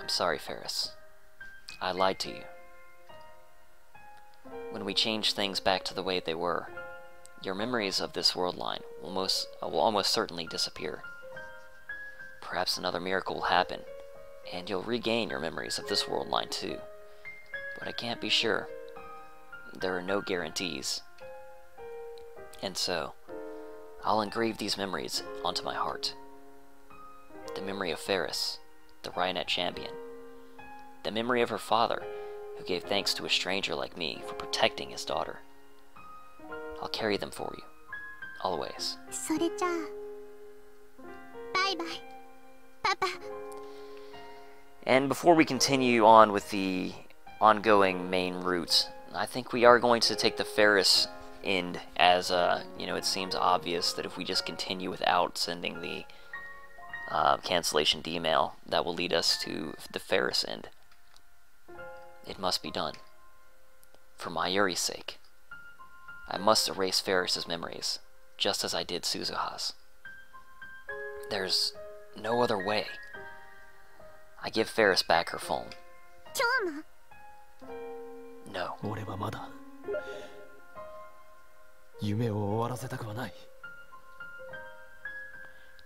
I'm sorry, Faris. I lied to you. When we change things back to the way they were, your memories of this world line will almost certainly disappear. Perhaps another miracle will happen, and you'll regain your memories of this world line too. But I can't be sure. There are no guarantees. And so, I'll engrave these memories onto my heart. The memory of Faris, the Rhyonet champion. The memory of her father, who gave thanks to a stranger like me for protecting his daughter. I'll carry them for you, always. それじゃあ、バイバイ、パパ。 And before we continue on with the ongoing main route, I think we are going to take the Faris end, as you know, it seems obvious that if we just continue without sending the cancellation email, that will lead us to the Faris end. It must be done. For Mayuri's sake. I must erase Faris's memories, just as I did Suzuha's. There's no other way. I give Faris back her phone. No.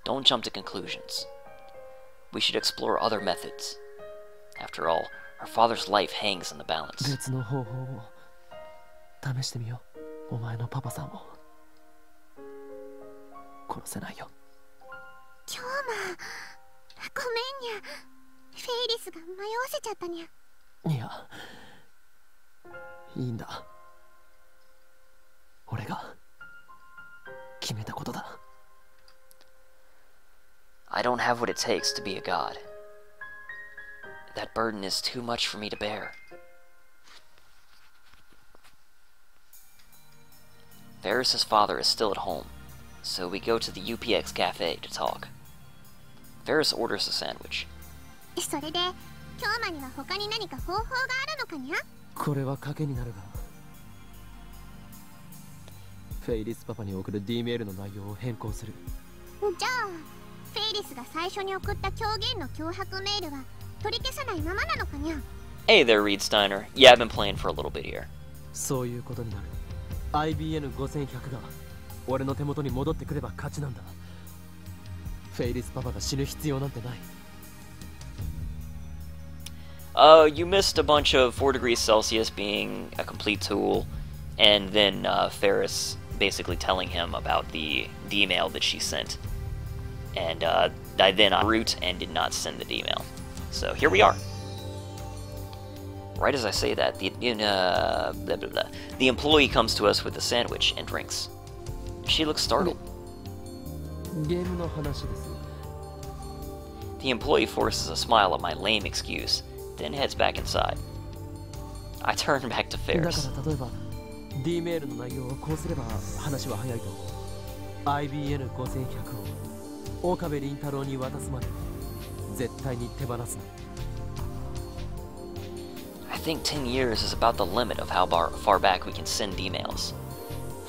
Don't jump to conclusions. We should explore other methods. After all, her father's life hangs in the balance. I don't have what it takes to be a god. That burden is too much for me to bear. Faris's father is still at home, so we go to the UPX cafe to talk. Faris orders a sandwich. Hey there, Reed Steiner. Yeah, I've been playing for a little bit here. IBN 5100が俺の手元に戻ってくれば勝ちなんだ。フェイリスパパが死ぬ必要なんてない。You missed a bunch of 4 degrees Celsius being a complete tool, and then Faris basically telling him about the email that she sent. And I then root and did not send the email. So here we are. Right as I say that, the employee comes to us with a sandwich and drinks. She looks startled. The employee forces a smile at my lame excuse, then heads back inside. I turn back to Faris. IBN 5100を岡部倫太郎に渡すまで絶対に手放すな。I think 10 years is about the limit of how far back we can send emails.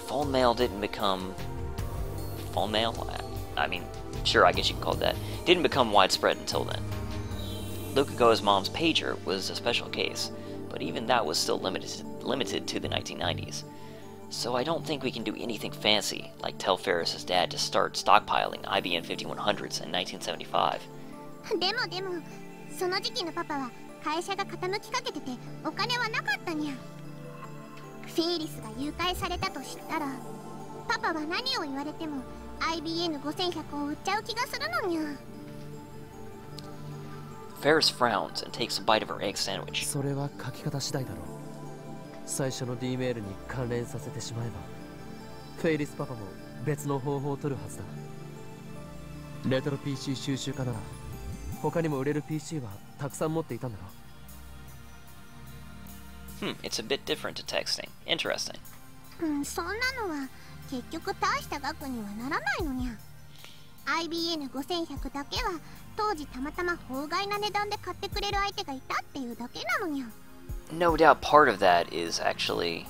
Phone mail didn't become... Phone mail? I mean, sure, I guess you can call it that. Didn't become widespread until then. Lukago's mom's pager was a special case, but even that was still limited to the 1990s. So I don't think we can do anything fancy, like tell Faris's dad to start stockpiling IBN 5100s in 1975. 会社が傾きかけててお金はなかったにゃ。フェイリスが誘拐されたと知ったら、パパは何を言われても IBN 5100を売っちゃう気がするのにゃ。Faris frowns and takes a bite of her egg sandwich. それは書き方次第だろう。最初の D メールに関連させてしまえば、フェイリスパパも別の方法を取るはずだ。レトロ PC 収集家なら、他にも売れる PC はたくさん持っていたんだろう。It's a bit different to texting. Interesting. そんなのは結局大した額にはならないのにゃ。IBN 5100だけは当時たまたま法外な値段で買ってくれる相手がいたっていうだけなのにゃ。No doubt part of that is actually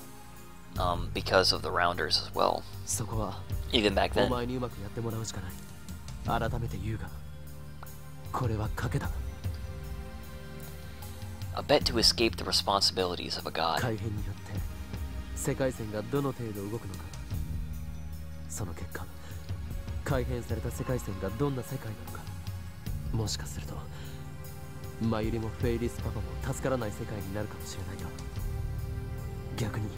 because of the rounders as well. そこは Even back then. お前にうまくやってもらうしかない。改めて言うが、これは賭けだ。A bet to escape the responsibilities of a god. 改変によって世界線がどの程度動くのか、その結果改変された世界線がどんな世界なのか、もしかするとマユリもフェイリスパパも助からない世界になるかもしれないが、逆に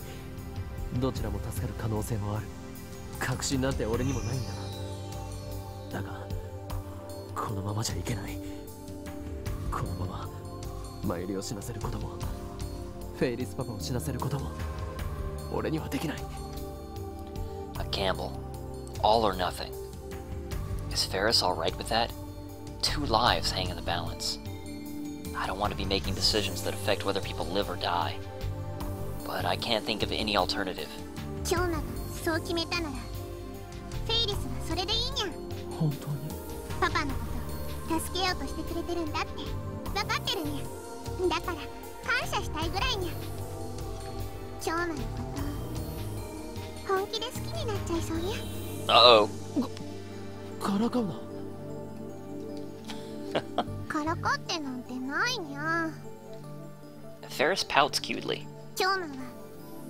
どちらも助かる可能性もある。確信なんて俺にもないんだ。だがこのままじゃいけない。このままマユリを死なせることもフェイリスパパを死なせることも俺にはできない。 A gamble. All or nothing. Is Faris alright with that? 2 lives hang in the balance. I don't want to be making decisions that affect whether people live or die. But I can't think of any alternative. キョウマがそう決めたならフェイリスはそれでいいにゃん。本当にパパのこと助けようとしてくれてるんだって分かってるにゃん。だから感謝したいぐらいにゃん。キョウマのこと本気で好きになっちゃいそうにゃん。Uh-oh. からかうな。からかってなんてないにゃん。 Faris pouts cutely. キョウマは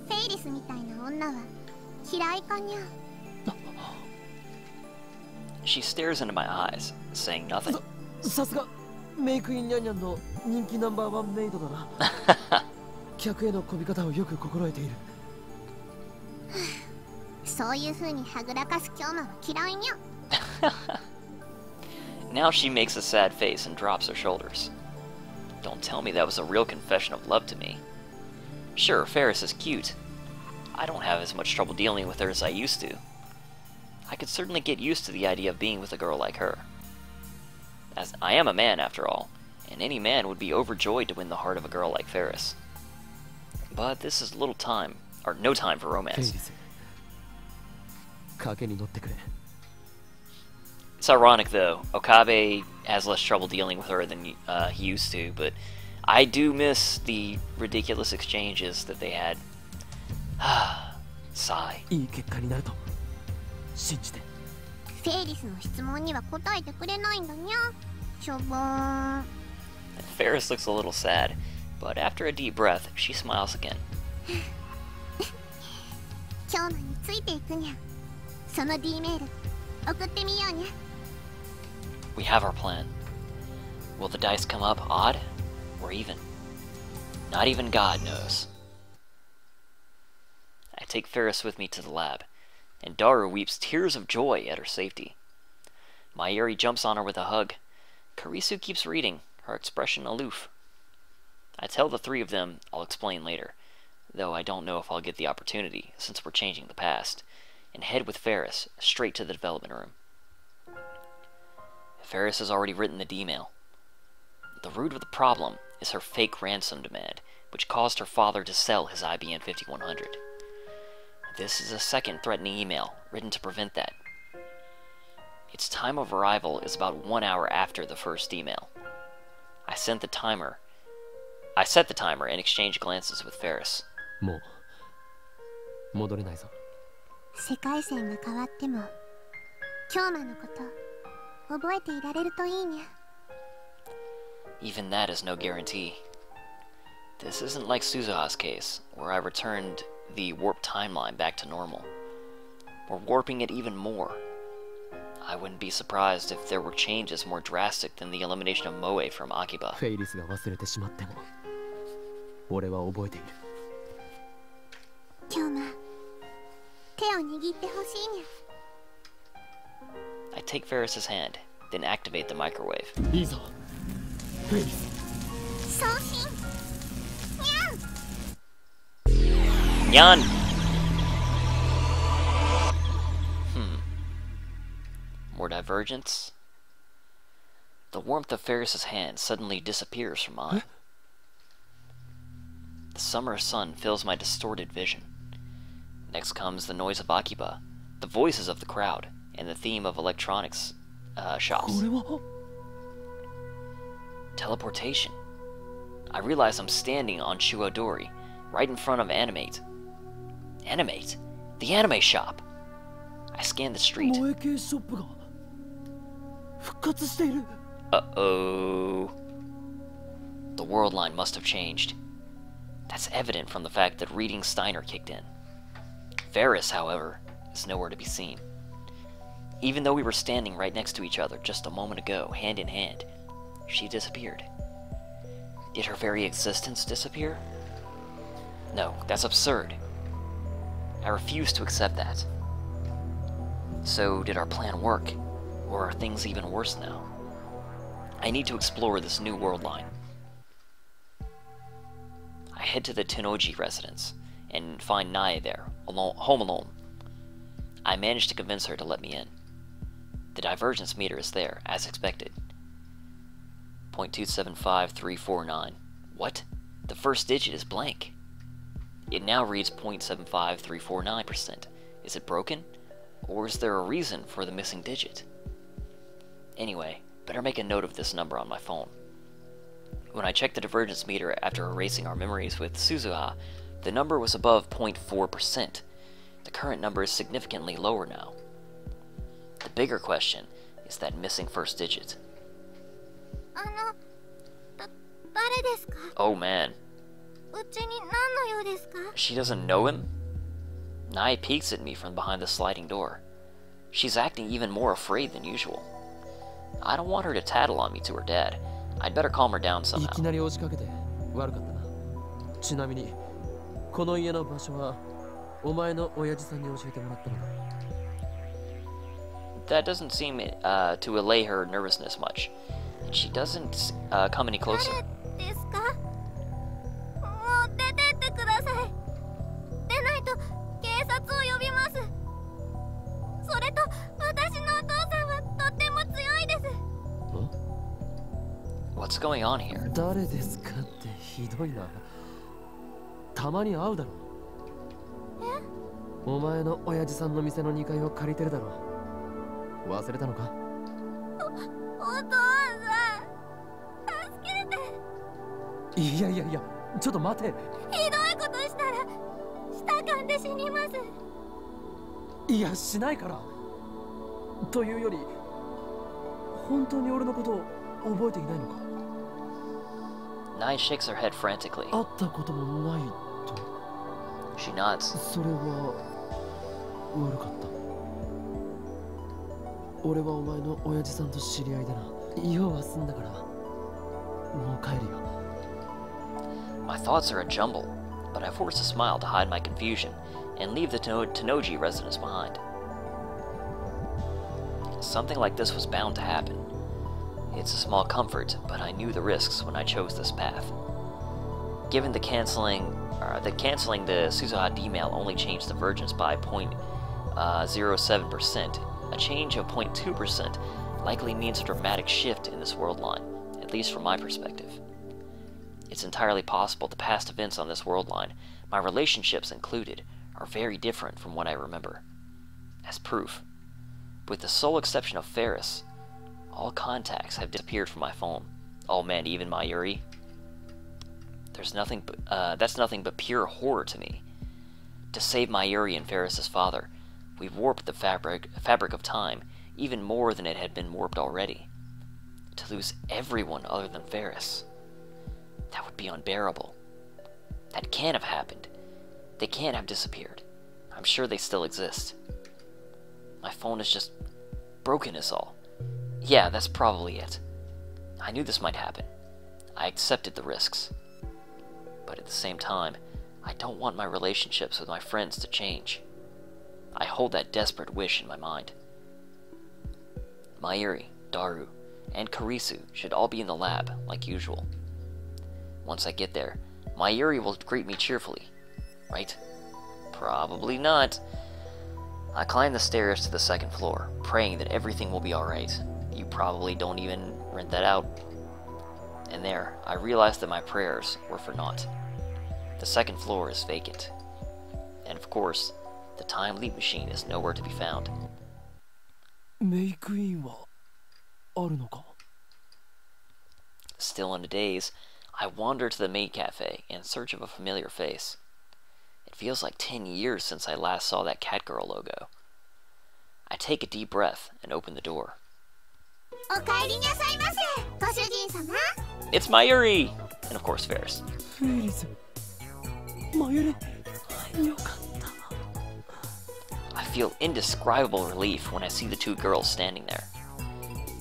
フェイリスみたいな女は嫌いかにゃ。 She stares into my eyes, saying nothing. さすがメイクインニャンニャンの人気ナンバー1メイドだな。客への媚び方をよく心得ている。そういう風にはぐらかすキョウマは嫌いにゃ。 Now she makes a sad face and drops her shoulders. Don't tell me that was a real confession of love to me. Sure, Faris is cute. I don't have as much trouble dealing with her as I used to. I could certainly get used to the idea of being with a girl like her. As I am a man, after all, and any man would be overjoyed to win the heart of a girl like Faris. But this is little time, or no time for フェイ romance. リス賭けに乗ってくれ。 It's ironic, though. Okabe has less trouble dealing with her than he used to, but I do miss the ridiculous exchanges that they had. Sigh. いい結果になると信じて。フェイリスの質問には答えてくれないんだにゃ。しょぼーん。 Faris looks a little sad, but after a deep breath, she smiles again. キョウマについていくにゃ。その D メール送ってみようにゃ。 We have our plan. Will the dice come up odd or even? Not even God knows. I take Faris with me to the lab, and Daru weeps tears of joy at her safety. Mayuri jumps on her with a hug. Karisu keeps reading, her expression aloof. I tell the 3 of them I'll explain later, though I don't know if I'll get the opportunity since we're changing the past, and head with Faris straight to the development room. Faris has already written the D-mail. The root of the problem is her fake ransom demand, which caused her father to sell his IBM 5100. This is a second threatening email, written to prevent that. Its time of arrival is about 1 hour after the first email. I set the timer and exchange glances with Faris. もう戻れないぞ。世界線が変わってもキョウマのこと覚えていられるといいにゃ。 Even that is no guarantee. This isn't like Suzuha's case, where I returned the warp timeline back to normal. We're warping it even more. I wouldn't be surprised if there were changes more drastic than the elimination of Moe from Akiba. フェイリスが忘れてしまっても俺は覚えている。キョウマ手を握ってほしいにゃ。 I take Faris's hand, then activate the microwave. いいぞフェイリス。送信にゃん。 Nyan! More divergence? The warmth of Faris's hand suddenly disappears from mine. The summer sun fills my distorted vision. Next comes the noise of Akiba, the voices of the crowd, and the theme of electronics shops. これは Teleportation. I realize I'm standing on Shuodori, right in front of Animate. Animate? The anime shop! I scan the street. 萌え系ショップが復活している。 Uh-oh. The world world line must have changed. That's evident from the fact that reading Steiner kicked in. Faris, however, is nowhere to be seen. Even though we were standing right next to each other just a moment ago, hand in hand, she disappeared. Did her very existence disappear? No, that's absurd. I refuse to accept that. So, did our plan work? Or are things even worse now? I need to explore this new world line. I head to the Tennoji residence and find Nae there, home alone. I manage to convince her to let me in. The divergence meter is there, as expected. 0.275349. What? The first digit is blank. It now reads 0.75349%. Is it broken? Or is there a reason for the missing digit? Anyway, better make a note of this number on my phone. When I checked the divergence meter after erasing our memories with Suzuha, the number was above 0.4%. The current number is significantly lower now. The bigger question is that missing first digit. Oh man. She doesn't know him? Nae peeks at me from behind the sliding door. She's acting even more afraid than usual. I don't want her to tattle on me to her dad. I'd better calm her down somehow. いきなり押しかけて悪かったな。ちなみにこの家の場所はお前の親父さんに教えてもらったのだ。That doesn't seem to allay her nervousness much. She doesn't come any closer. What's going on here? 誰ですかってひどいな。たまに会うだろ。お前の親父さんの店の2階を借りてるだろ。忘れたのか？お父さん、助けて。いやいやいや、ちょっと待て。ひどいことしたら舌噛んで死にます。いや、しないから。というより、本当に俺のことを覚えていないのか？Nae shakes her head frantically. 会ったこともないと。She nods. それは悪かった。俺はお前の親父さんと知り合いだな。用は済んだからもう帰るよ。My thoughts are a jumble, but I force a smile to hide my confusion and leave the Tennoji residence behind. Something like this was bound to happen. It's a small comfort, but I knew the risks when I chose this path. Given the canceling the Suzuha D-mail only changed the divergence by 0.07%, a change of 0.2% likely means a dramatic shift in this world line, at least from my perspective. It's entirely possible the past events on this world line, my relationships included, are very different from what I remember. As proof, with the sole exception of Faris, all contacts have disappeared from my phone. Oh man, even Mayuri. That's nothing but pure horror to me. To save Mayuri and Faris' father, we've warped the fabric of time even more than it had been warped already. To lose everyone other than Faris, that would be unbearable. That can't have happened. They can't have disappeared. I'm sure they still exist. My phone is just broken is all. Yeah, that's probably it. I knew this might happen. I accepted the risks. But at the same time, I don't want my relationships with my friends to change. I hold that desperate wish in my mind. Mayuri, Daru, and Karisu should all be in the lab, like usual. Once I get there, Mayuri will greet me cheerfully. Right? Probably not. I climb the stairs to the second floor, praying that everything will be alright. You probably don't even rent that out. And there, I realized that my prayers were for naught. The second floor is vacant. And of course, the time leap machine is nowhere to be found. メイクインはあるのか? Still in a daze, I wander to the maid cafe in search of a familiar face. It feels like 10 years since I last saw that Catgirl logo. I take a deep breath and open the door. It's Mayuri! and of course Faris. フェイリスマユリよかった I feel indescribable relief when I see the two girls standing there.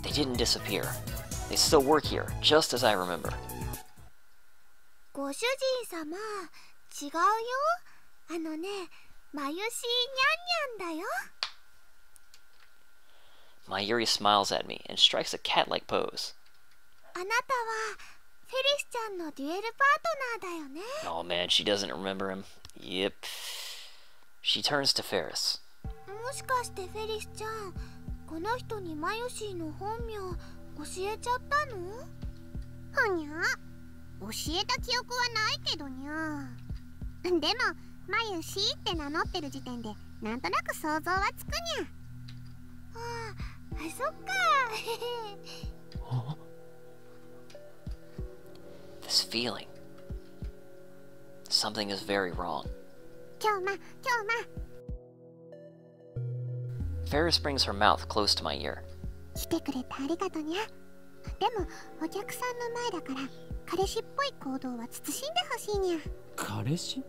They didn't disappear. They still work here, just as I remember. ご主人様、違うよ。あのね、まゆしにゃんにゃんだよ。Mayuri smiles at me and strikes a cat-like pose. あなたはフェリスちゃんのデュエルパートナーだよね。Oh man, she doesn't remember him. Yep. She turns to Faris. もしかしてフェリスちゃん、この人にマユシーの本名教えちゃったの？はにゃ、教えた記憶はないけどにゃ。でもマユシーって名乗ってる時点でなんとなく想像はつくにゃ。そっか。This feeling. Something is very wrong. 今日ま。Faris brings her mouth close to my ear. 来てくれてありがとにゃ。でもお客さんの前だから彼氏っぽい行動は慎んでほしいにゃ。彼氏？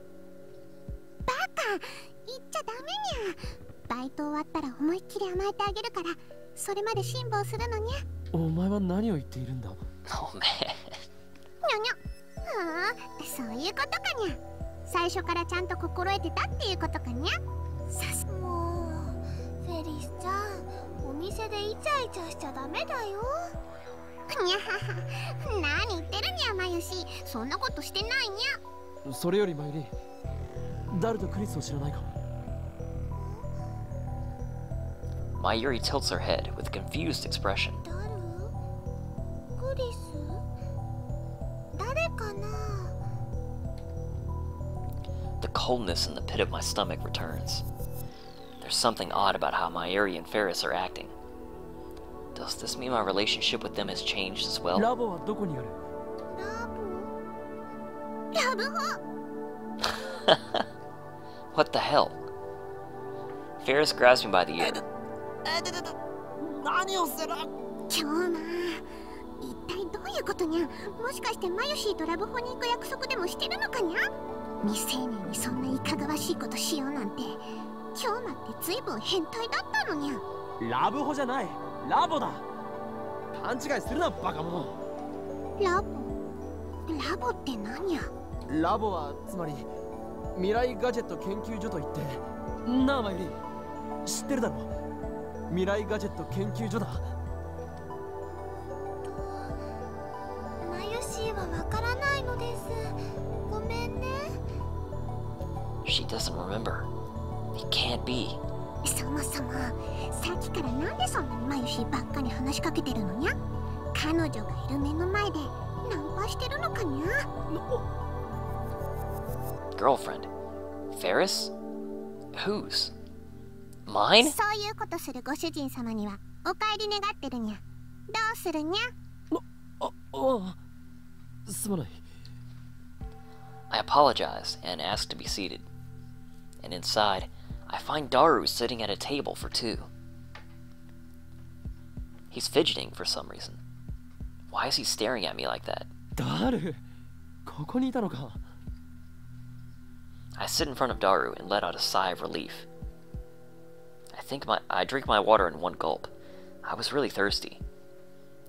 バカ、言っちゃダメにゃ。バイト終わったら思いっきり甘えてあげるから、それまで辛抱するのにゃ。お前は何を言っているんだ？ Oh man. にゃにゃ。そういうことかにゃ。最初からちゃんと心得てたっていうことかにゃ。もうフェリスちゃん、お店でイチャイチャしちゃダメだよ。にゃはは、何言ってるにゃまゆし、そんなことしてないにゃ。それよりマユリ、ダルとクリスを知らないかMayuri tilts her head with a confused expression. ダル？クリス？誰かな？ The coldness in the pit of my stomach returns. There's something odd about how Mayuri and Faris are acting. Does this mean my relationship with them has changed as well? ラボはどこにある？ラブホ。 What the hell? Faris grabs me by the ear. 何をする？今日ま一体どういうことにゃ。もしかしてマユシーとラブホに行く約束でもしてるのかにゃ。未成年にそんないかがわしいことしようなんて。今日まってずいぶん変態だったのにゃ。ラブホじゃない、ラボだ。勘違いするなバカ者。ラボって何や。ラボはつまり未来ガジェット研究所といって、なあマユリ、知ってるだろ。未来ガジェット研究所だ。マユシーはわからないのです。ごめんね。She doesn't remember. It can't be. そもそもさっきからなんでそんなにマユシーばっかに話しかけてるのにゃ。彼女がいる目の前でナンパしてるのかにゃ。Girlfriend? Faris? Whose? Mine? そういうことするご主人様にはお帰り願ってるにゃ。どうするにゃ。すまない。I apologize and ask to be seated. And inside, I find Daru sitting at a table for two. He's fidgeting for some reason. Why is he staring at me like that? ダル、ここにいたのか。I sit in front of Daru and let out a sigh of relief. I drink my water in one gulp. I was really thirsty.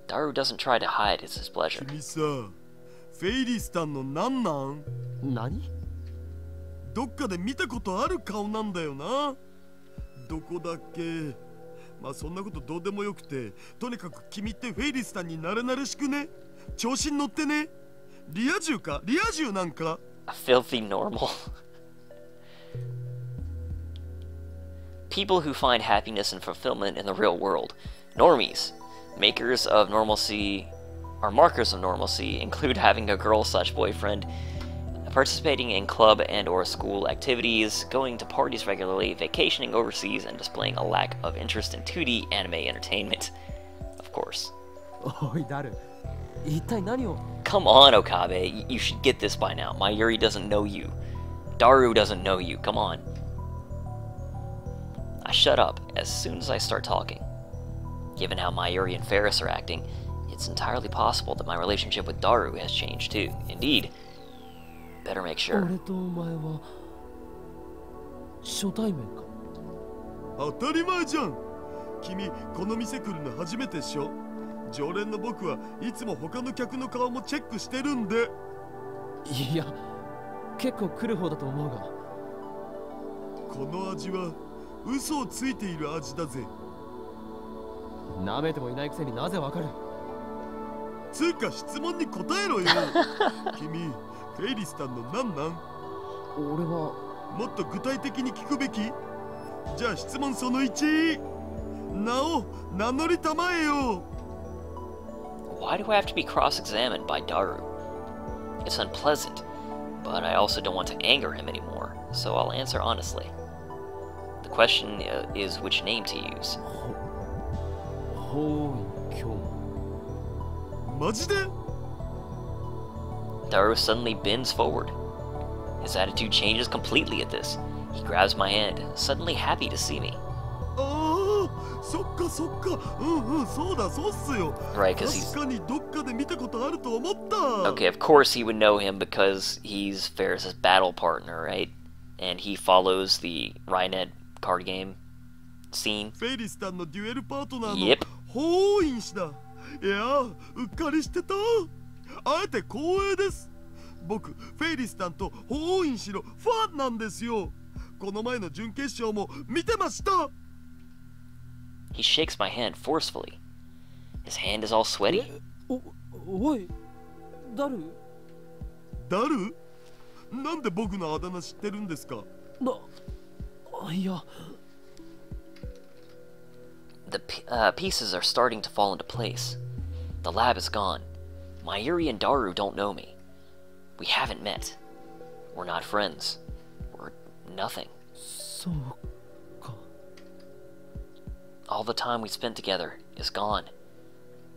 Daru doesn't try to hide his displeasure. 君さ、フェイリスタンのなんなん？何？どっかで見たことある顔なんだよな。どこだっけ？まあそんなことどうでもよくて、とにかく君ってフェイリスタンになれなれしくね？調子に乗ってね？リア充か？リア充なんか？ A filthy normal. People who find happiness and fulfillment in the real world. Normies. Makers of normalcy, or markers of normalcy, include having a girl/boyfriend, participating in club and or school activities, going to parties regularly, vacationing overseas, and displaying a lack of interest in 2D anime entertainment. Of course. おいダル、一体何を？ Come on, Okabe. You should get this by now. Mayuri doesn't know you. Daru doesn't know you. Come on. I shut up as soon as I start talking. Given how Mayuri and Faris are acting, It's entirely possible that my relationship with Daru has changed too. Indeed. Better make sure. 俺とお前は初対面か。当たり前じゃん。君この店来るの初めてでしょ。常連の僕はいつも他の客の顔もチェックしてるんで。いや、結構来る方だと思うが。この味は嘘をついている味だぜ。舐めてもいないくせになぜわかる？つうか質問に答えろよ。君フェイリスタンの何なん？俺はもっと具体的に聞くべき？じゃあ質問その1、名を名乗りたまえよ。Why do I have to be cross-examined by Daru? It's unpleasant, but I also don't want to anger him anymore, so I'll answer honestly. The question is which name to use. ほう今日。マジでDaru suddenly bends forward. His attitude changes completely at this. He grabs my hand, suddenly happy to see me. ああ、そっかそっか。そうだそうっすよ。 Right, because 確かにどっかで見たことあると思った。 Okay, of course he would know him because he's Faris's battle partner, right? And he follows the Reconnecting card game scene. フェイリスタンのデュエルパートナーの Yep. 法院氏だ。いや、うっかりしてた。あえて光栄です。僕、フェイリスタンと法院氏のファンなんですよ。この前の準決勝も見てました。He shakes my hand forcefully. His hand is all sweaty. おい、ダル？ダル？なんで僕のあだ名知ってるんですか？いや。The pieces are starting to fall into place. The lab is gone. Mayuri and Daru don't know me. We haven't met. We're not friends. We're nothing. そうか。All the time we spent together is gone.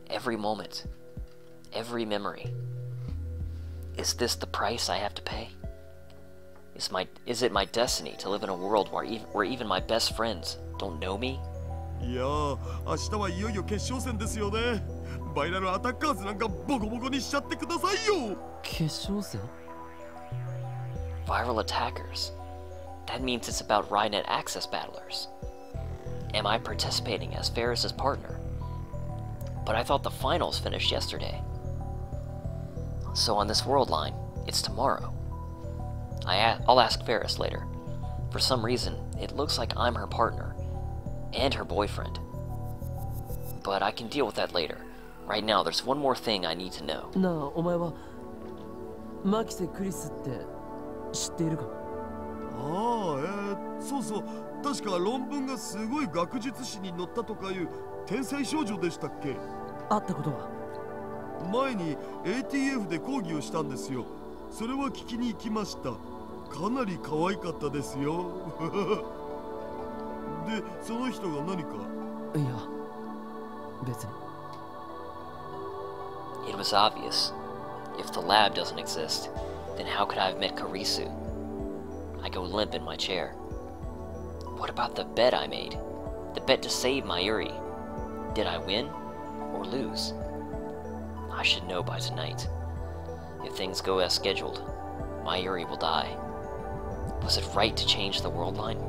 Every moment. Every memory. Is this the price I have to pay? Is it my destiny to live in a world where even my best friends don't know me? いやー、明日はいよいよ決勝戦ですよね。バイラルアタッカーズなんかボコボコにしちゃってくださいよ。決勝戦？ Viral attackers. That means it's about Reconnect access battlers. Am I participating as Faris's partner? But I thought the finals finished yesterday. So on this world line, it's tomorrow. I'll ask Faris later. For some reason, it looks like I'm her partner. And her boyfriend. But I can deal with that later. Right now, there's one more thing I need to know. なあ、お前はマキセ・クリスって知っているか？ああ、そうそう。確か論文がすごい学術誌に載ったとかいう天才少女でしたっけ？会ったことは？前に ATF で講義をしたんですよ。それは聞きに行きました。かなり可愛かったですよ。で、その人が何か？いや、別に。It was obvious. If the lab doesn't exist, then how could I have met Karisu? I go limp in my chair. What about the bet I made? The bet to save Mayuri. Did I win or lose? I should know by tonight. If things go as scheduled, Mayuri will die. Was it right to change the world line?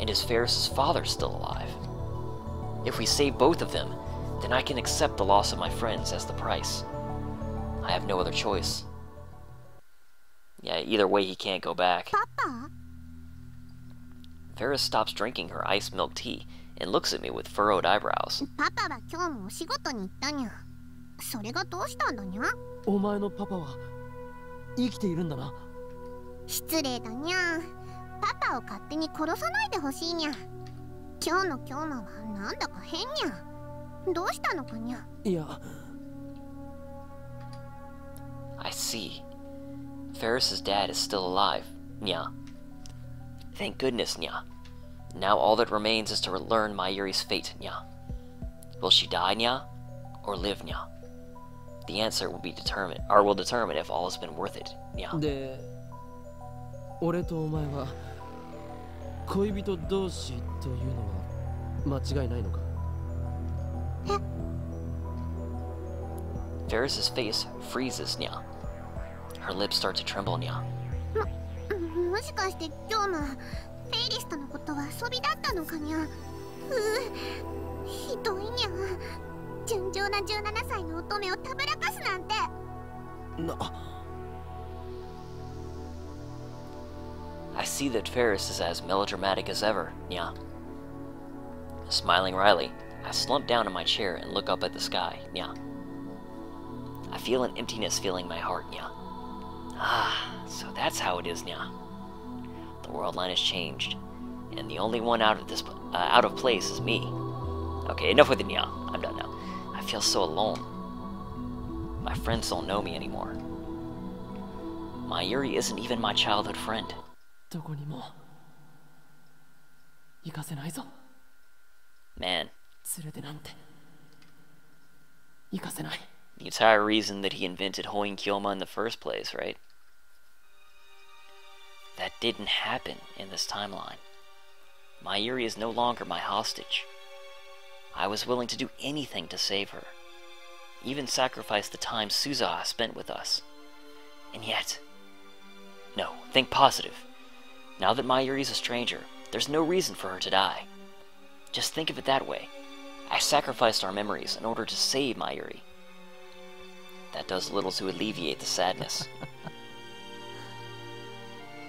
And is Faris's father still alive? If we save both of them, then I can accept the loss of my friends as the price. I have no other choice. Yeah, either way he can't go back. パパ？ Faris stops drinking her iced milk tea and looks at me with furrowed eyebrows. パパは今日もお仕事に行ったにゃ。それがどうしたんだにゃ？お前のパパは生きているんだな。失礼だにゃ。パパを勝手に殺さないでほしいにゃ。今日の今日のはなんだか変にゃ。どうしたのかにゃ。いや。I see. Faris's dad is still alive. Nya. Thank goodness, Nya. Now all that remains is to learn Mayuri's fate, Nya. Will she die, Nya? Or live, Nya? The answer will determine if all has been worth it, Nya. で、俺とお前は恋人同士というのは間違いないのか？ Faris's face freezes, Nya. Her lips start to tremble, Nya. もしかして今日もフェイリスとのことは遊びだったのかにゃ。ひどいにゃ。純情な17歳の乙女をたぶらかすなんて。I see that Faris is as melodramatic as ever, Nya. Smiling wryly, I slump down in my chair and look up at the sky, Nya. I feel an emptiness filling my heart, Nya. Ah, so that's how it is, Nya. The world line has changed, and the only one out of place is me. Okay, enough with it, Nya. I'm done now. I feel so alone. My friends don't know me anymore. My Yuri isn't even my childhood friend. どこにも行かせないぞ。 Man, 連れてなんて行かせない。 the entire reason that he invented Hoin-Kyoma in the first place, right? That didn't happen in this timeline. My Yuri is no longer my hostage. I was willing to do anything to save her, even sacrifice the time Suzaha spent with us. And yet... No, think positive. Now that my Yuri's a stranger, there's no reason for her to die. Just think of it that way. I sacrificed our memories in order to save my Yuri. That does little to alleviate the sadness.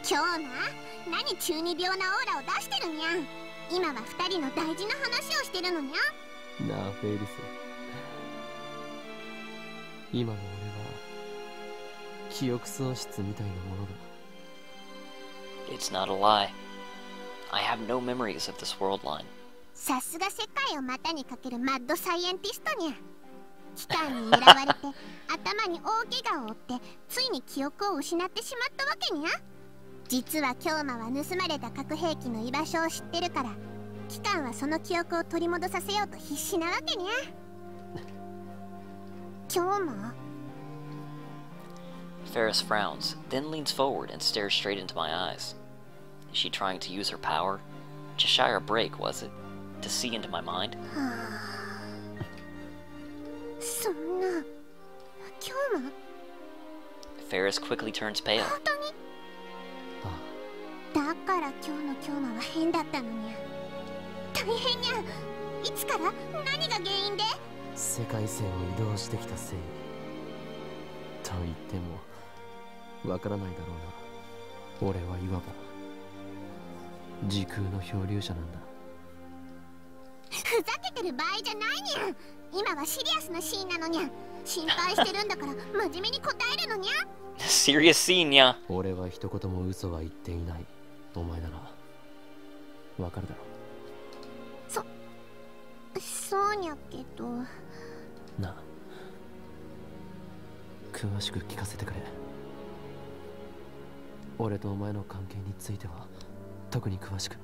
今日な、何中二病なオーラを出してるにゃん。今は二人の大事な話をしてるのにゃ。なあフェイリス、今の俺は記憶喪失みたいなものだ。 It's not a lie. I have no memories of this world line. さすが世界を股にかけるマッドサイエンティストにゃ。機関に狙われて頭に大怪我を負ってついに記憶を失ってしまったわけにゃ。実は京馬は盗まれた核兵器の居場所を知ってるから、機関はその記憶を取り戻させようと必死なわけにゃ。京馬 Faris frowns, then leans forward and stares straight into my eyes. Is she trying to use her power? Cheshire break, was it? To see into my mind? そんな京馬 Faris quickly turns pale. 本当にだから今日の京馬は変だったのにゃ。大変にゃ。いつから何が原因で世界線を移動してきたせいと言ってもわからないだろうな。俺はいわば時空の漂流者なんだ。ふざけてる場合じゃないにゃ。今はシリアスなシーンなのにゃ。心配してるんだから真面目に答えるのにゃ。Serious scene, yeah. 俺は一言も嘘は言っていない。お前ならわかるだろう。そうにゃけどなあ、詳しく聞かせてくれ。俺とお前の関係については特に詳しく。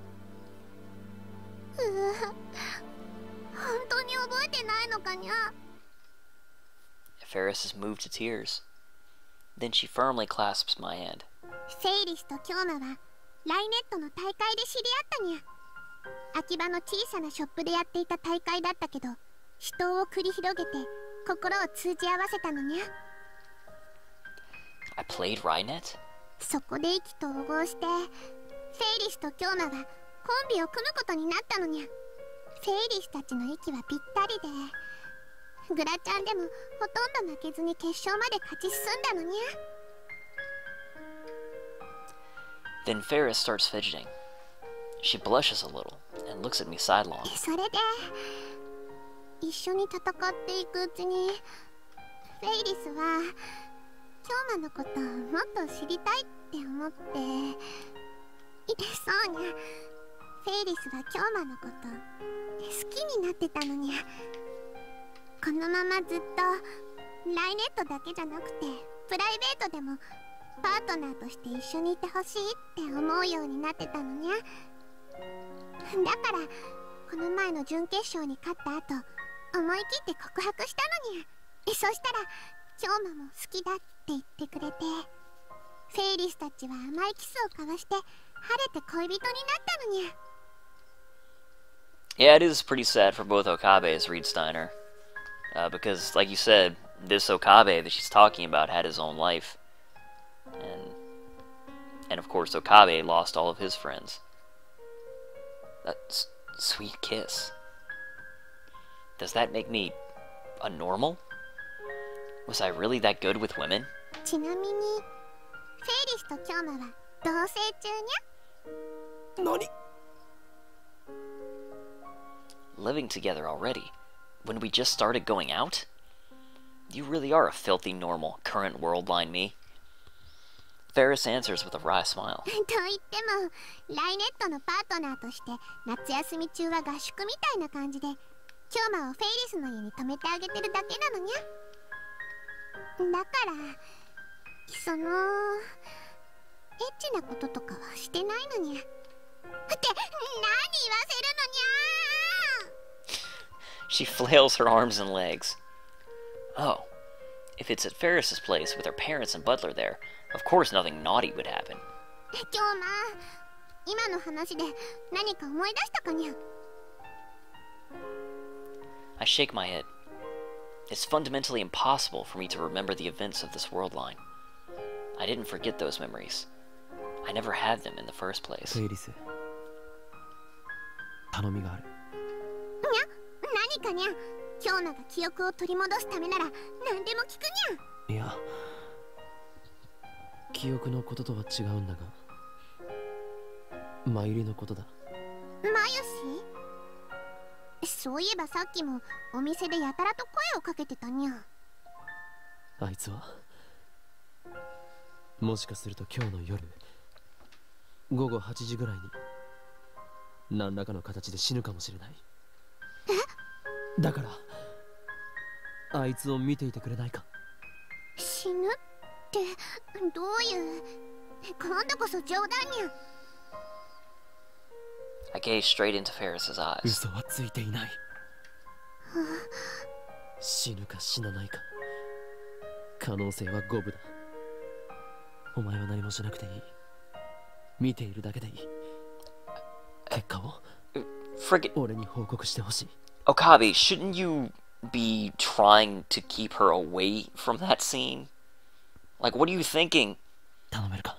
本当に覚えてないのかにゃ。 Faris is moved to tears. Then she firmly clasps my hand. フェイリスと京馬はライネットの大会で知り合ったにゃ。秋葉の小さなショップでやっていた大会だったけど、死闘を繰り広げて心を通じ合わせたのにゃ。 I played Rynet? そこで意気投合してフェイリスと京馬はコンビを組むことになったのにゃ。フェイリスたちの息はぴったりで、グラちゃんでもほとんど負けずに決勝まで勝ち進んだのにゃ。 Then Faris starts fidgeting. She blushes a little and looks at me sidelong. それで一緒に戦っていくうちにフェイリスは京馬のことをもっと知りたいって思って、そうにゃ。フェイリスは京馬のこと好きになってたのにゃ。このままずっとライネットだけじゃなくてプライベートでもパートナーとして一緒にいてほしいって思うようになってたのにゃ。だからこの前の準決勝に勝った後思い切って告白したのにゃ。そしたら京馬も好きだって言ってくれて、フェイリスたちは甘いキスを交わして晴れて恋人になったのにゃ。 Yeah, it is pretty sad for both Okabes, Reed Steiner. Because, like you said, this Okabe that she's talking about had his own life. And of course Okabe lost all of his friends. That sweet kiss. Does that make me a normal? Was I really that good with women? ちなみに、フェイリスと京馬は同棲中にゃ。何？ Living together already? When we just started going out? You really are a filthy normal, current world line me. Faris answers with a wry smile. と言っても、ライネットのパートナーとして夏休み中は合宿みたいな感じで、京馬をフェイリスの家に泊めてあげてるだけなのにゃ。だから、そのエッチなこととかはしてないのにゃ。って何言わせるのにゃ。 She flails her arms and legs. Oh, if it's at Faris's place with her parents and butler there, of course nothing naughty would happen. 京馬、今の話で何か思い出したかにゃ。 I shake my head. It's fundamentally impossible for me to remember the events of this world line. I didn't forget those memories. I never had them in the first place. フェイリス、頼みがある。にゃ、何かにゃ。京馬が記憶を取り戻すためなら何でも聞くにゃ。いや、記憶のこととは違うんだが、マユリのことだ。マユシ？そういえばさっきもお店でやたらと声をかけてたにゃ。あいつはもしかすると今日の夜午後8時ぐらいに何らかの形で死ぬかもしれない。だからあいつを見ていてくれないか。死ぬってどういう？今度こそ冗談にゃ。 I gaze straight into Faris's eyes. 嘘はついていない。死ぬか死なないか、可能性は五分だ。お前は何もしなくていい。見ているだけでいい。結果を俺に報告してほしい。 Okabe, shouldn't you be trying to keep her away from that scene? Like, what are you thinking? 頼めるか。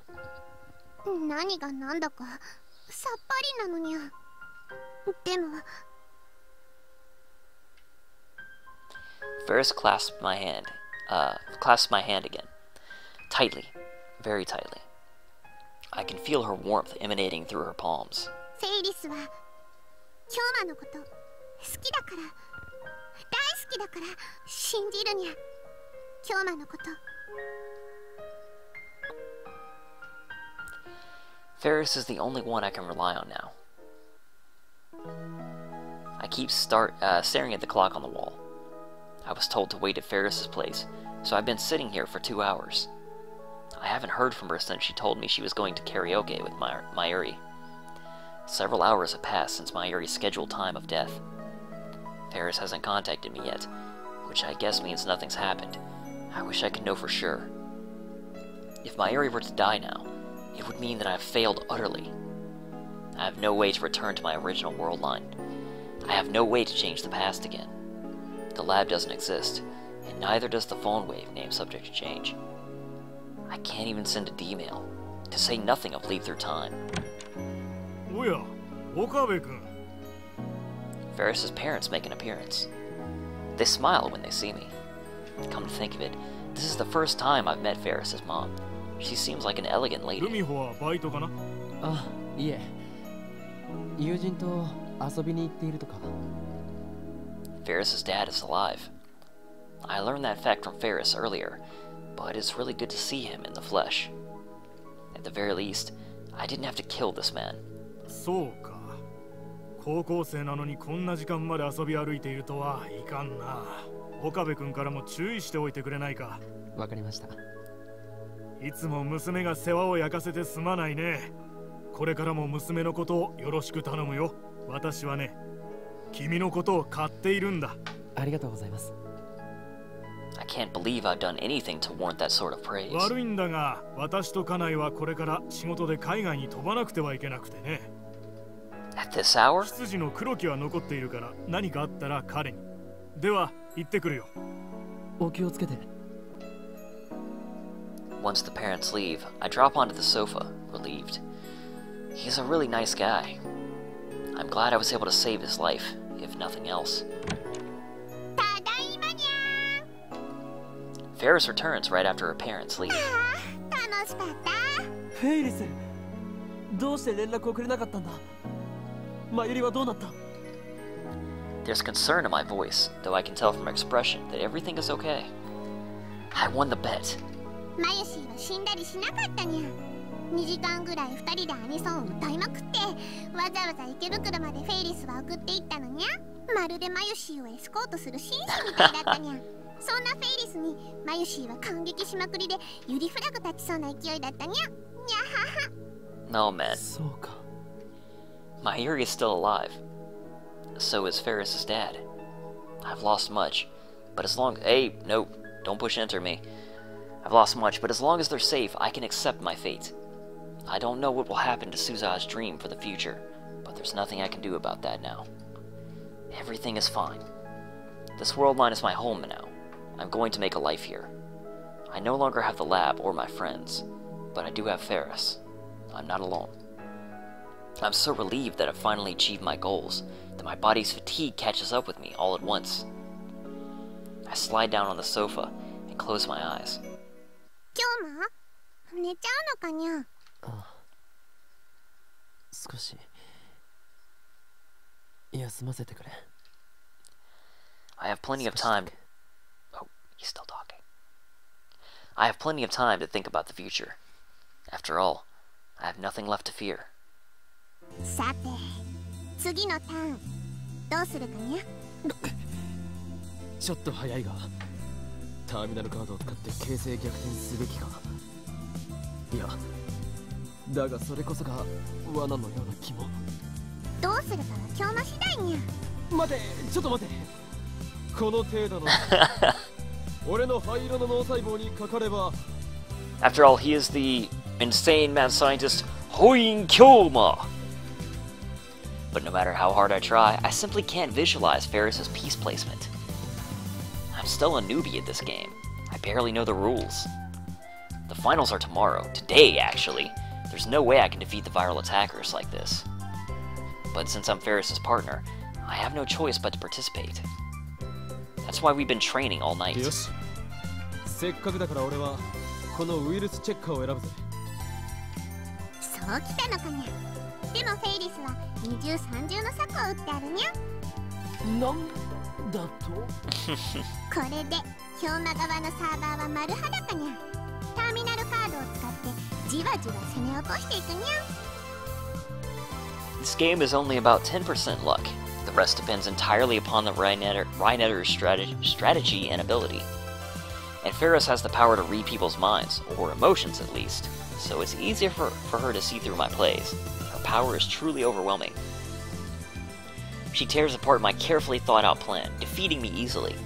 何が何だかさっぱりなのにゃ。でも Faris clasped my hand again. Tightly. Very tightly. I can feel her warmth emanating through her palms. フェイリスは京馬のこと好きだから、大好きだから信じるにゃ。京馬のこと。 Faris is the only one I can rely on now. I keep staring at the clock on the wall. I was told to wait at Faris's place, so I've been sitting here for 2 hours. I haven't heard from her since she told me she was going to karaoke with Mayuri. Several hours have passed since Mayuri's scheduled time of death. Faris hasn't contacted me yet, which I guess means nothing's happened. I wish I could know for sure. If Mayuri were to die now, it would mean that I have failed utterly. I have no way to return to my original world line. I have no way to change the past again. The lab doesn't exist, and neither does the phone wave named subject to change. I can't even send a D-mail, to say nothing of leave through time. Oya, Okabe-kun. Faris's parents make an appearance. They smile when they see me. Come to think of it, this is the first time I've met Faris's mom. She seems like an elegant lady. ルミホはバイトかな？あ、いえ、友人と遊びに行っているとか。 Faris's dad is alive. I learned that fact from Faris earlier, but it's really good to see him in the flesh. At the very least, I didn't have to kill this man. そうか。高校生なのにこんな時間まで遊び歩いているとはいかんな。岡部君からも注意しておいてくれないか。わかりました。いつも娘が世話を焼かせてすまないね。これからも娘のことをよろしく頼むよ。私はね、君のことを買っているんだ。ありがとうございます。I can't believe I've done anything to warrant that sort of praise. 悪いんだが、私と家内はこれから仕事で海外に飛ばなくてはいけなくてね。At this hour? 羊の黒木は残っているから何かあったら彼に。では、行ってくるよ。お気をつけて。 Once the parents leave, I drop onto the sofa, relieved. He's a really nice guy. I'm glad I was able to save his life, if nothing else. ただいまにゃ Faris returns right after her parents leave. ー。楽しかった。フェイリス、どうして連絡をくれなかったんだ。マユリはどうなった？ There's concern in my voice, though I can tell from her expression that everything is okay. I won the bet. マユシーは死んだりしなかったにゃ。2時間ぐらい2人でアニソンを歌いまくって、わざわざ池袋までフェイリスは送っていったのにゃ。まるでマユシーをエスコートする紳士みたいだったにゃ。そんなフェイリスにマユシーは感激しまくりでユリフラグ立ちそうな勢いだったにゃ。にゃはは。 No, man. そうか。 Mayuri is still alive. So is Faris's dad. I've lost much, but as long— Hey, no, don't push enter me. I've lost much, but as long as they're safe, I can accept my fate. I don't know what will happen to Suza's dream for the future, but there's nothing I can do about that now. Everything is fine. This world line is my home now. I'm going to make a life here. I no longer have the lab or my friends, but I do have Faris. I'm not alone. I'm so relieved that I've finally achieved my goals, that my body's fatigue catches up with me all at once. I slide down on the sofa and close my eyes. 今日も寝ちゃうのかにゃ。ああ、少し休ませてくれ。 I have plenty of time— Oh, he's still talking. I have plenty of time to think about the future. After all, I have nothing left to fear. さて、次のターンどうするかにゃ。ちょっと早いが、ターミナルカードを使って形勢逆転すべきか。いや、だがそれこそが罠のような気も。どうするかは今日の次第にゃ。待て、ちょっと待て。この程度の俺の灰色の脳細胞にかかれば。 After all, he is the insane mad scientist Hoin Kyoma. But no matter how hard I try, I simply can't visualize Faris's piece placement. I'm still a newbie at this game. I barely know the rules. The finals are tomorrow, today actually. There's no way I can defeat the viral attackers like this. But since I'm Faris's partner, I have no choice but to participate. That's why we've been training all night. よし。せっかくだから俺はこのウイルスチェッカーを選ぶぜ。そうきたのかにゃ。でもフェイリスは二重三重の策を打ってあるにゃ。なんだと？これで氷馬側のサーバーは丸裸にゃ。ターミナルカードを使ってじわじわ攻め落としていくにゃ。 This game is only about 10% luck. The rest depends entirely upon the Rhinetter's strategy and ability. And Faris has the power to read people's minds, or emotions at least, so it's easier for her to see through my plays. Her power is truly overwhelming. She tears apart my carefully thought out plan, defeating me easily.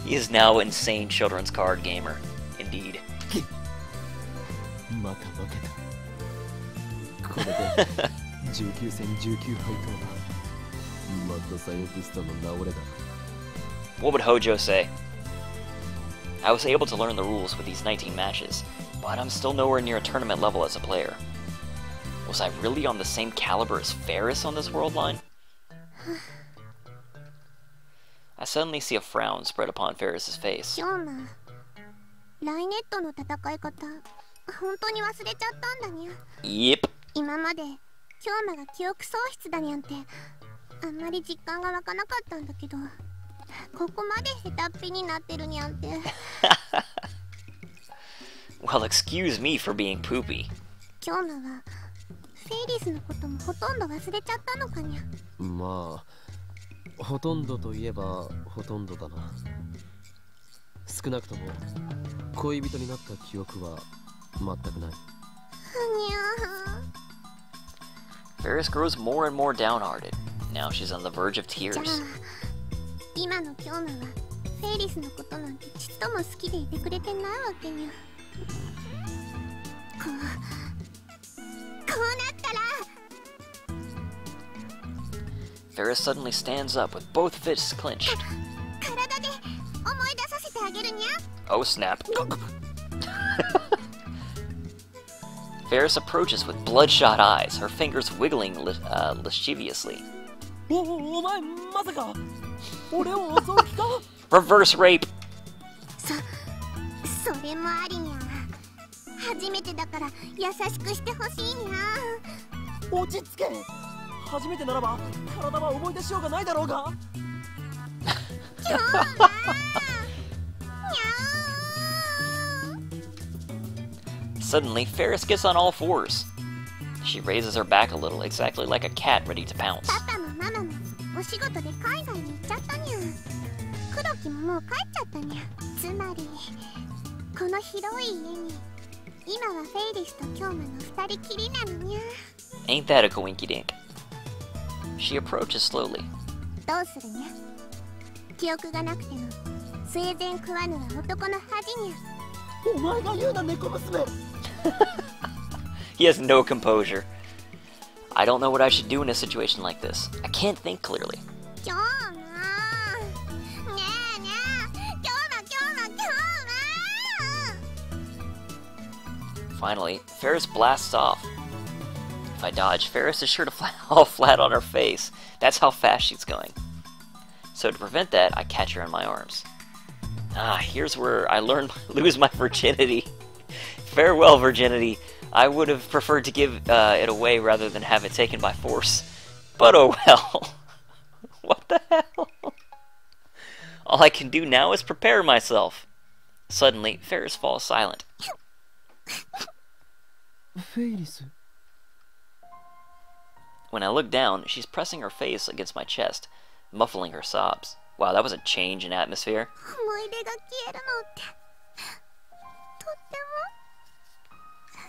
He is now an insane children's card gamer. Indeed. また負けた。これで19戦19敗とはマッドサイエンティストの名折れだ。 What would Hojo say? I was able to learn the rules with these 19 matches, but I'm still nowhere near a tournament level as a player. Was I really on the same caliber as Faris on this world line? I suddenly see a frown spread upon Faris's face. 氷馬、ライネットの戦い方、本当に忘れちゃったんだにゃ。 Yep. 今まで氷馬が記憶喪失だにゃんてあんまり実感が湧かなかったんだけど、ここまで下手っぴになってるにゃんて。Well, excuse me for being poopy. 氷馬はフェイリスのこともほとんど忘れちゃったのかにゃ。まあ、ほとんどといえばほとんどだな。少なくとも恋人になった記憶は全くない。にゃー。 Faris grows more and more downhearted. Now she's on the verge of じゃ tears. あ今の氷馬はフェイリスのことなんてちっとも好きでいてくれてないわけにゃ。こうなったら Faris suddenly stands up with both fists clenched. 体 Oh snap. Faris approaches with bloodshot eyes, her fingers wiggling lasciviously. Reverse rape! それもありにゃ。初めてだから優しくしてほしいにゃ。落ち着け。初めてならば体は思い出しようがないだろうが。今日はSuddenly, Faris gets on all fours. She raises her back a little, exactly like a cat ready to pounce. パパもママもお仕事で海外に行っちゃったにゃ。黒木ももう帰っちゃったにゃ。つまりこの広い家に今はフェイリスと京馬の二人きりなのにゃ。 Ain't that a coinky dink? She approaches slowly. どうするにゃ。記憶がなくても生前食わぬは男の恥にゃ。お前が言うな猫娘。He has no composure. I don't know what I should do in a situation like this. I can't think clearly. 京馬ねえねえ京馬 Finally, Faris blasts off. If I dodge, Faris is sure to fall flat on her face. That's how fast she's going. So to prevent that, I catch her in my arms. Ah, here's where I lose my virginity. Farewell, virginity. I would have preferred to give it away rather than have it taken by force. But oh well. What the hell? All I can do now is prepare myself. Suddenly, Faris falls silent. Faris. When I look down, she's pressing her face against my chest, muffling her sobs. Wow, that was a change in atmosphere. 思い出が消えるのってとっても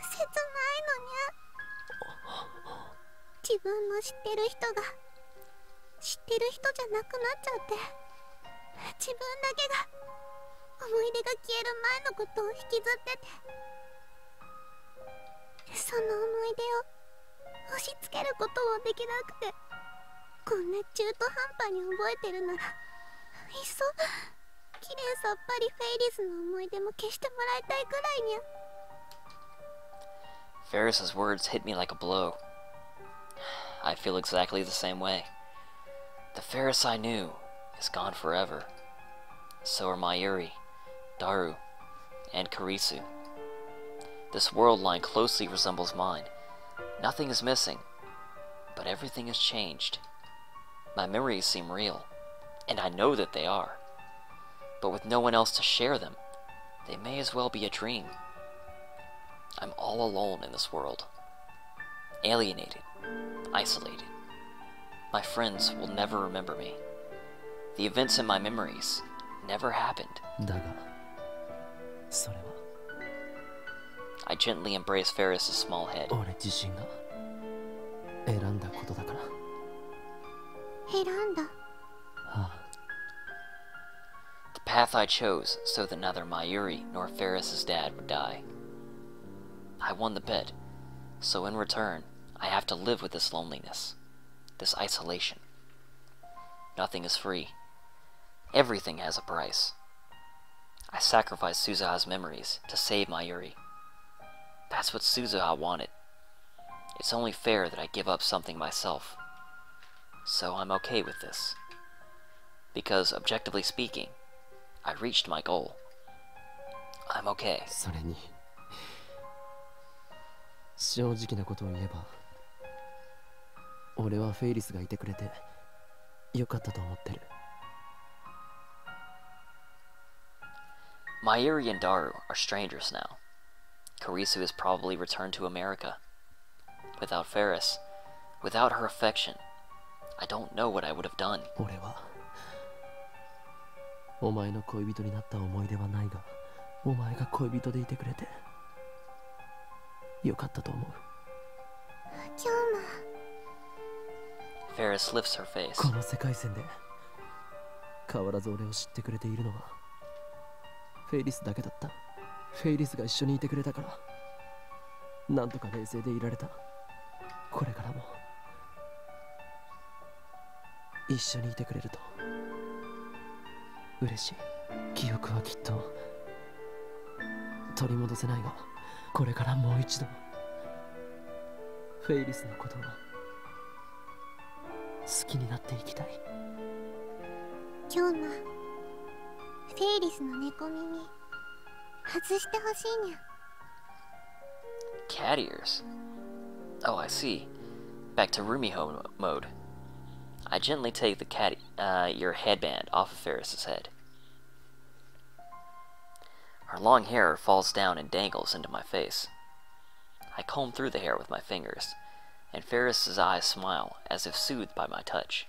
切ないのにゃ。自分の知ってる人が知ってる人じゃなくなっちゃって自分だけが思い出が消える前のことを引きずってて、その思い出を押し付けることもできなくて、こんな中途半端に覚えてるならいっそきれいさっぱりフェイリスの思い出も消してもらいたいくらいにゃ。 Faris's words hit me like a blow. I feel exactly the same way. The Faris I knew is gone forever. So are Mayuri, Daru, and Kurisu. This world line closely resembles mine. Nothing is missing, but everything has changed. My memories seem real, and I know that they are. But with no one else to share them, they may as well be a dream. I'm all alone in this world. Alienated, isolated. My friends will never remember me. The events in my memories never happened. だがそれは I gently embrace Faris's small head. 俺自身が選んだことだから。選んだ。はあ。 The path I chose so that neither Mayuri nor Faris's dad would die. I won the bet, so in return, I have to live with this loneliness, this isolation. Nothing is free. Everything has a price. I sacrificed Suzuha's memories to save Mayuri. That's what Suzuha wanted. It's only fair that I give up something myself. So I'm okay with this. Because, objectively speaking, I reached my goal. I'm okay. それに正直なことを言えば、俺はフェイリスがいてくれてよかったと思ってる。Mayuri and Daru are strangers now. Kurisu has probably returned to America. Without Faris, without her affection, I don't know what I would have done. 俺はお前の恋人になった思い出はないが、お前が恋人でいてくれてよかったと思う。京馬 Faris lifts her face. この世界線で変わらず俺を知ってくれているのはフェイリスだけだった。フェイリスが一緒にいてくれたからなんとか冷静でいられた。これからも一緒にいてくれると嬉しい。記憶はきっと取り戻せないが、これからもう一度フェイリスのことを好きになっていきたい。今日のフェイリスの猫耳外してほしいにゃ。 Cat ears. Oh, I see. Back to Rumiho mode. I gently take the cat ear headband off of Faris's head. Her long hair falls down and dangles into my face. I comb through the hair with my fingers, and Faris's eyes smile as if soothed by my touch.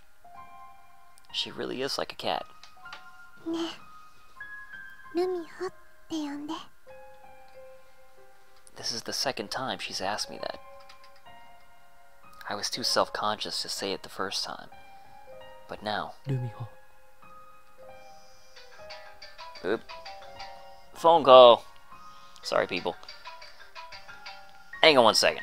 She really is like a cat. ねえ、ルミホって呼んで。 This is the second time she's asked me that. I was too self-conscious to say it the first time, but now... ルミホ。 Oop. Phone call. Sorry, people. Hang on one second.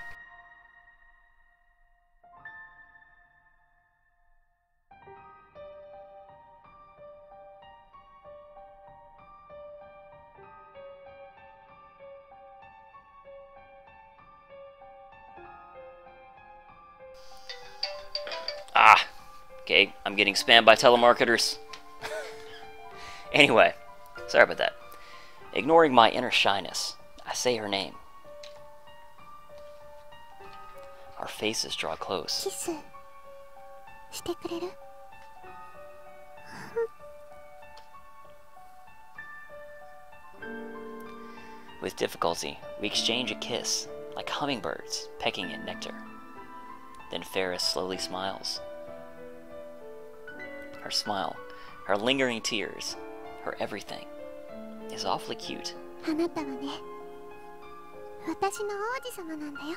Ah, okay, I'm getting spammed by telemarketers. Anyway, sorry about that. Ignoring my inner shyness, I say her name. Our faces draw close. キスしてくれる？ With difficulty, we exchange a kiss, like hummingbirds pecking at nectar. Then Faris slowly smiles. Her smile, her lingering tears, her everything, is awfully cute. あなたはね、私の王子様なんだよ。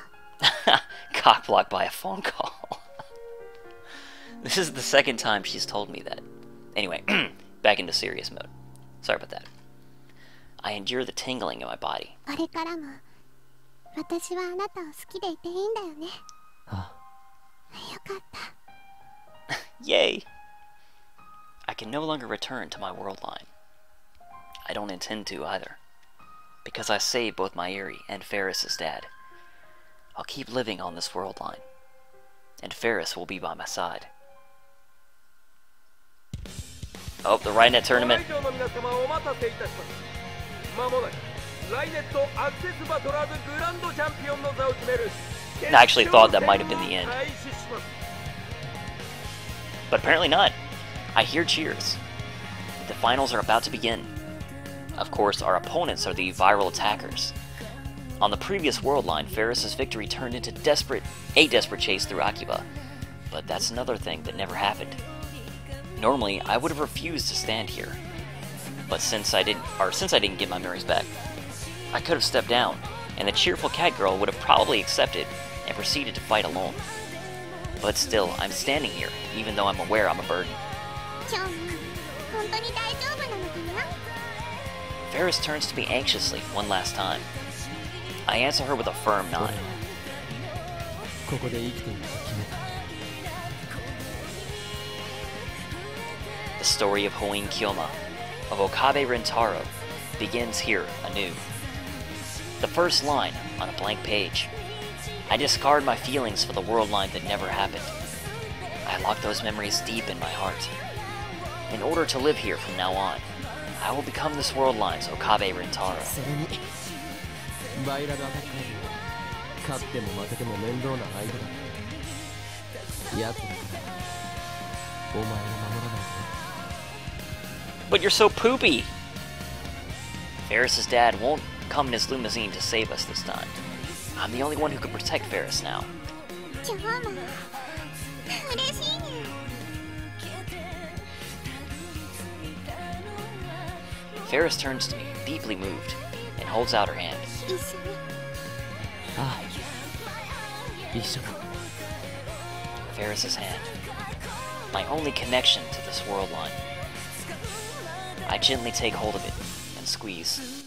Cockblocked by a phone call. This is the second time she's told me that. Anyway, back into serious mode. Sorry about that. I endure the tingling in my body. これからも私はあなたを好きでいていいんだよね。ああ。よかった。 Yay! I can no longer return to my world line. I don't intend to either, because I saved both my Eerie and Faris's dad. I'll keep living on this world line, and Faris will be by my side. Oh, the Reconnecting tournament. I actually thought that might have been the end, but apparently not. I hear cheers. The finals are about to begin. Of course, our opponents are the viral attackers. On the previous world line, Faris's victory turned into a desperate chase through Akiba, but that's another thing that never happened. Normally, I would have refused to stand here, but since I didn't get my memories back, I could have stepped down, and the cheerful cat girl would have probably accepted and proceeded to fight alone. But still, I'm standing here, even though I'm aware I'm a burden. 今日も本当に大丈夫なのかな？ Faris turns to me anxiously one last time. I answer her with a firm nod. ここで生きていくと決めた。 The story of Hoin Kyoma, of Okabe Rentaro, begins here anew. The first line on a blank page. I discard my feelings for the world line that never happened. I lock those memories deep in my heart. In order to live here from now on, I will become this world line's Okabe Rentaro. それにバイラルアタッカーには勝っても負けても面倒な相手だ。やつだからお前が守らないと。 But you're so poopy! Faris's dad won't come in his limousine to save us this time. I'm the only one who can protect Faris now. 今日も嬉しいにゃ。 Faris turns to me, deeply moved, and holds out her hand. 一緒に。ああ、一緒だ。 Faris's hand. My only connection to this world line. I gently take hold of it and squeeze.